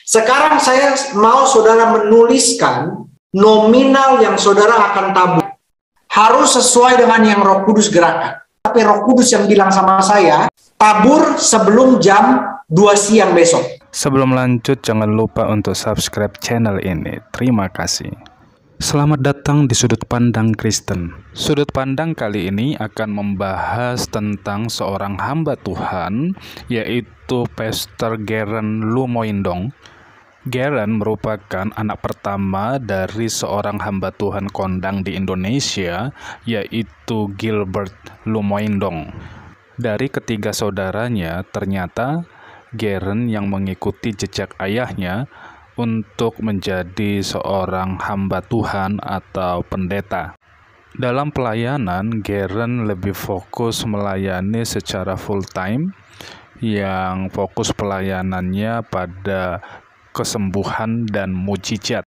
Sekarang saya mau saudara menuliskan nominal yang saudara akan tabur. Harus sesuai dengan yang Roh Kudus gerakkan. Tapi Roh Kudus yang bilang sama saya, tabur sebelum jam 2 siang besok. Sebelum lanjut, jangan lupa untuk subscribe channel ini. Terima kasih. Selamat datang di Sudut Pandang Kristen. Sudut Pandang kali ini akan membahas tentang seorang hamba Tuhan, yaitu Pastor Geren Lumoindong. Geren merupakan anak pertama dari seorang hamba Tuhan kondang di Indonesia, yaitu Gilbert Lumoindong. Dari ketiga saudaranya, ternyata Geren yang mengikuti jejak ayahnya untuk menjadi seorang hamba Tuhan atau pendeta. Dalam pelayanan, Geren lebih fokus melayani secara full-time, yang fokus pelayanannya pada kesembuhan dan mujizat.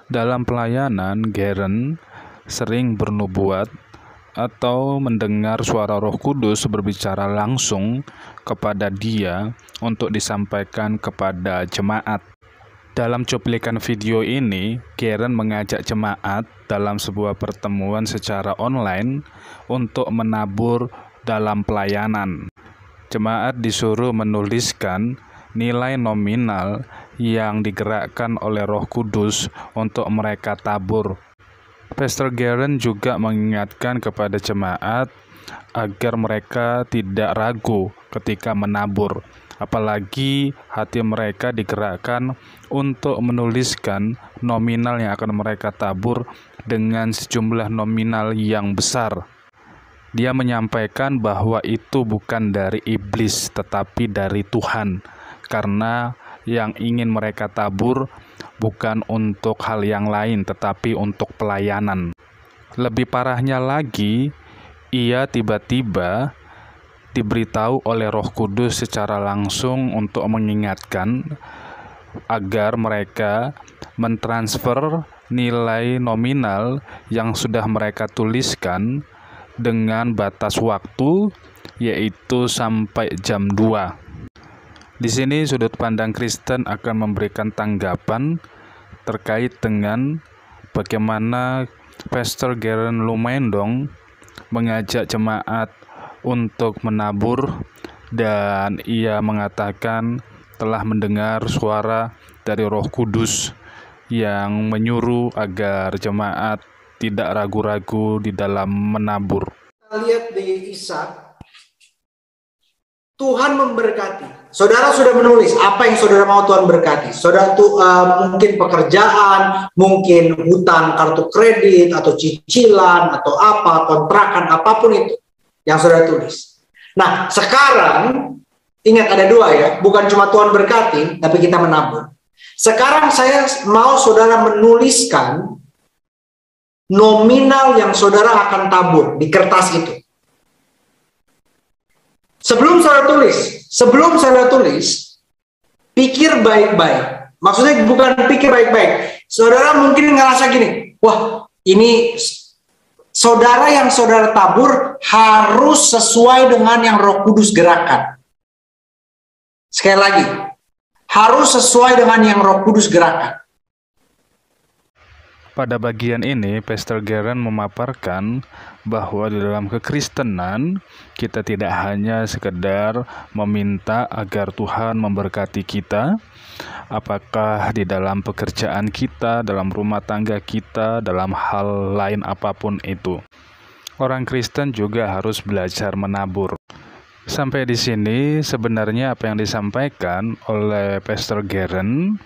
Dalam pelayanan, Geren sering bernubuat atau mendengar suara Roh Kudus berbicara langsung kepada dia untuk disampaikan kepada jemaat. Dalam cuplikan video ini, Geren mengajak jemaat dalam sebuah pertemuan secara online untuk menabur dalam pelayanan. Jemaat disuruh menuliskan nilai nominal yang digerakkan oleh Roh Kudus untuk mereka tabur. Pastor Geren juga mengingatkan kepada jemaat agar mereka tidak ragu ketika menabur, apalagi hati mereka digerakkan untuk menuliskan nominal yang akan mereka tabur dengan sejumlah nominal yang besar. Dia menyampaikan bahwa itu bukan dari iblis tetapi dari Tuhan, karena yang ingin mereka tabur bukan untuk hal yang lain tetapi untuk pelayanan. Lebih parahnya lagi, ia tiba-tiba diberitahu oleh Roh Kudus secara langsung untuk mengingatkan agar mereka mentransfer nilai nominal yang sudah mereka tuliskan dengan batas waktu, yaitu sampai jam 2. Di sini Sudut Pandang Kristen akan memberikan tanggapan terkait dengan bagaimana Pastor Geren Lumoindong mengajak jemaat untuk menabur, dan ia mengatakan telah mendengar suara dari Roh Kudus yang menyuruh agar jemaat tidak ragu-ragu di dalam menabur. Kita lihat di Ishak, Tuhan memberkati. Saudara sudah menulis apa yang saudara mau Tuhan berkati. Saudara mungkin pekerjaan, mungkin hutang kartu kredit, atau cicilan, atau apa, kontrakan, apapun itu yang saudara tulis. Nah, sekarang ingat ada dua ya, bukan cuma Tuhan berkati, tapi kita menabur. Sekarang saya mau saudara menuliskan nominal yang saudara akan tabur di kertas itu. Sebelum saya tulis, pikir baik-baik. Maksudnya bukan pikir baik-baik. Saudara mungkin ngerasa gini, wah ini saudara yang saudara tabur harus sesuai dengan yang Roh Kudus gerakkan. Sekali lagi, harus sesuai dengan yang Roh Kudus gerakkan. Pada bagian ini, Pastor Geren memaparkan bahwa di dalam kekristenan kita tidak hanya sekedar meminta agar Tuhan memberkati kita, apakah di dalam pekerjaan kita, dalam rumah tangga kita, dalam hal lain apapun itu. Orang Kristen juga harus belajar menabur. Sampai di sini sebenarnya apa yang disampaikan oleh Pastor Geren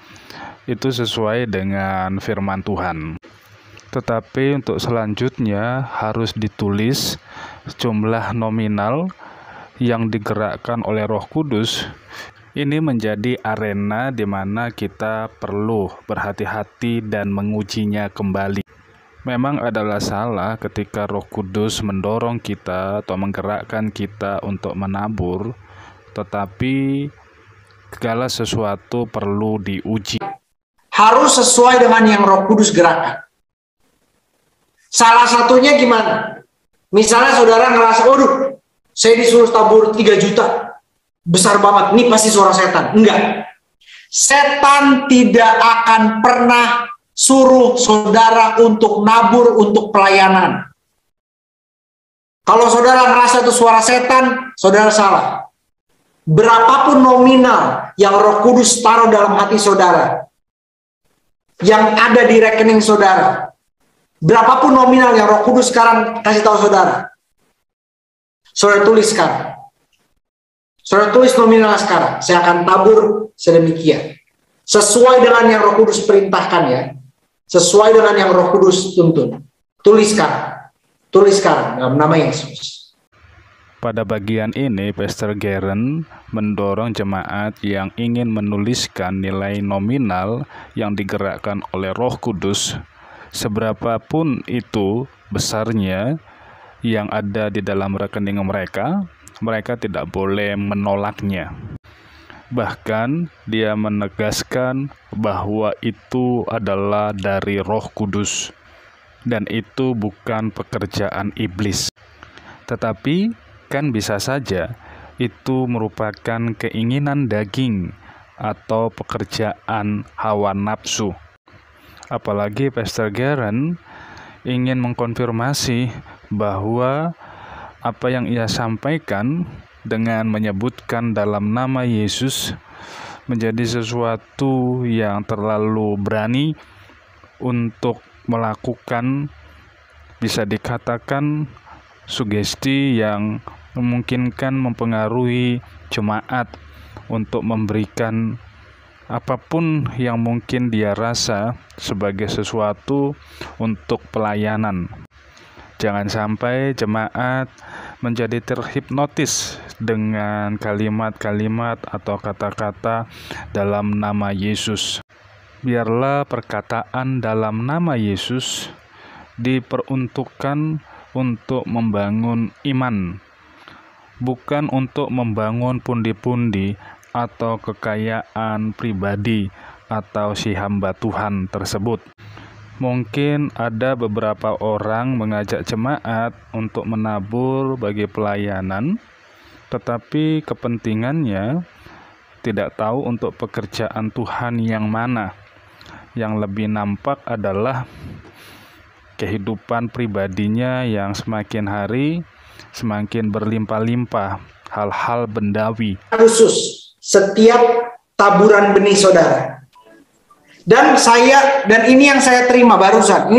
itu sesuai dengan firman Tuhan. Tetapi untuk selanjutnya harus ditulis jumlah nominal yang digerakkan oleh Roh Kudus. Ini menjadi arena di mana kita perlu berhati-hati dan mengujinya kembali. Memang adalah salah ketika Roh Kudus mendorong kita atau menggerakkan kita untuk menabur, tetapi segala sesuatu perlu diuji. Harus sesuai dengan yang Roh Kudus gerakkan. Salah satunya gimana? Misalnya saudara ngerasa, waduh, saya disuruh tabur 3 juta. Besar banget, ini pasti suara setan. Enggak. Setan tidak akan pernah suruh saudara untuk nabur untuk pelayanan. Kalau saudara merasa itu suara setan, saudara salah. Berapapun nominal yang Roh Kudus taruh dalam hati saudara, yang ada di rekening saudara, berapapun nominal yang Roh Kudus sekarang kasih tahu saudara, saudara tulis sekarang. Saudara tulis nominal sekarang, saya akan tabur sedemikian. Sesuai dengan yang Roh Kudus perintahkan ya. Sesuai dengan yang Roh Kudus tuntun. Tulis sekarang dalam nama Yesus. Pada bagian ini, Pastor Garen mendorong jemaat yang ingin menuliskan nilai nominal yang digerakkan oleh Roh Kudus, seberapapun itu besarnya yang ada di dalam rekening mereka tidak boleh menolaknya. Bahkan dia menegaskan bahwa itu adalah dari Roh Kudus dan itu bukan pekerjaan iblis. Tetapi kan bisa saja itu merupakan keinginan daging atau pekerjaan hawa nafsu. Apalagi Pastor Garen ingin mengkonfirmasi bahwa apa yang ia sampaikan dengan menyebutkan dalam nama Yesus menjadi sesuatu yang terlalu berani untuk melakukan, bisa dikatakan, sugesti yang memungkinkan mempengaruhi jemaat untuk memberikan apapun yang mungkin dia rasa sebagai sesuatu untuk pelayanan. Jangan sampai jemaat menjadi terhipnotis dengan kalimat-kalimat atau kata-kata dalam nama Yesus. Biarlah perkataan dalam nama Yesus diperuntukkan untuk membangun iman, bukan untuk membangun pundi-pundi atau kekayaan pribadi atau si hamba Tuhan tersebut. Mungkin ada beberapa orang mengajak jemaat untuk menabur bagi pelayanan, tetapi kepentingannya tidak tahu untuk pekerjaan Tuhan yang mana. Yang lebih nampak adalah kehidupan pribadinya yang semakin hari semakin berlimpah-limpah hal-hal bendawi. Khusus setiap taburan benih saudara. Dan ini yang saya terima barusan.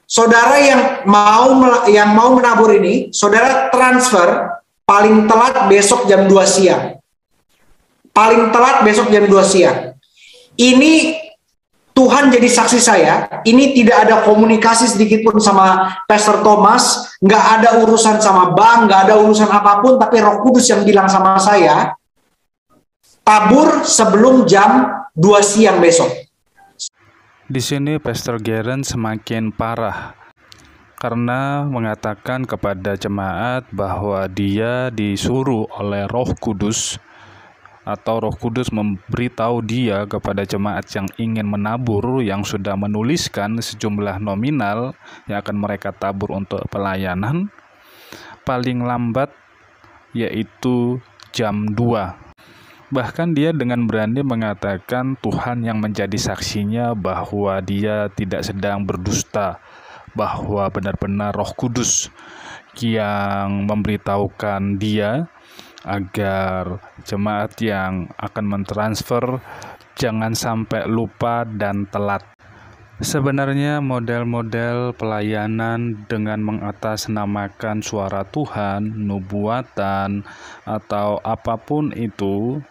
Saudara yang mau menabur ini, saudara transfer paling telat besok jam 2 siang. Paling telat besok jam 2 siang. Ini Tuhan jadi saksi saya, ini tidak ada komunikasi sedikit pun sama Pastor Thomas, nggak ada urusan sama bank, nggak ada urusan apapun, tapi Roh Kudus yang bilang sama saya, tabur sebelum jam 2 siang besok. Di sini Pastor Garen semakin parah karena mengatakan kepada jemaat bahwa dia disuruh oleh Roh Kudus atau Roh Kudus memberitahu dia kepada jemaat yang ingin menabur, yang sudah menuliskan sejumlah nominal yang akan mereka tabur untuk pelayanan, paling lambat yaitu jam 2. Bahkan dia dengan berani mengatakan Tuhan yang menjadi saksinya bahwa dia tidak sedang berdusta, bahwa benar-benar Roh Kudus yang memberitahukan dia agar jemaat yang akan mentransfer jangan sampai lupa dan telat. Sebenarnya model-model pelayanan dengan mengatasnamakan suara Tuhan, nubuatan, atau apapun itu,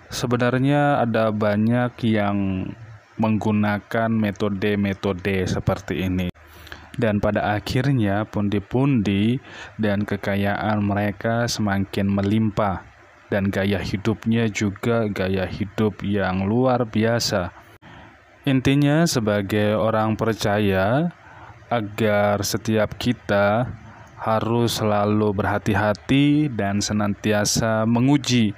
sebenarnya ada banyak yang menggunakan metode-metode seperti ini. Dan pada akhirnya pundi-pundi dan kekayaan mereka semakin melimpah. Dan gaya hidupnya juga gaya hidup yang luar biasa. Intinya sebagai orang percaya, agar setiap kita harus selalu berhati-hati dan senantiasa menguji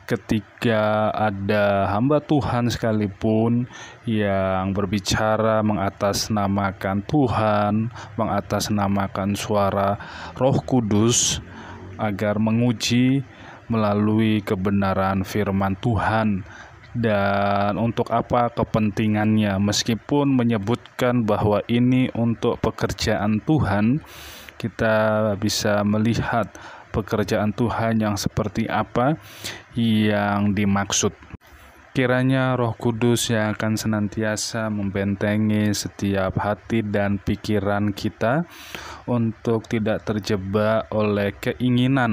ketika ada hamba Tuhan sekalipun yang berbicara mengatasnamakan Tuhan, mengatasnamakan suara Roh Kudus, agar menguji melalui kebenaran firman Tuhan. Dan untuk apa kepentingannya? Meskipun menyebutkan bahwa ini untuk pekerjaan Tuhan, kita bisa melihat pekerjaan Tuhan yang seperti apa yang dimaksud. Kiranya Roh Kudus yang akan senantiasa membentengi setiap hati dan pikiran kita untuk tidak terjebak oleh keinginan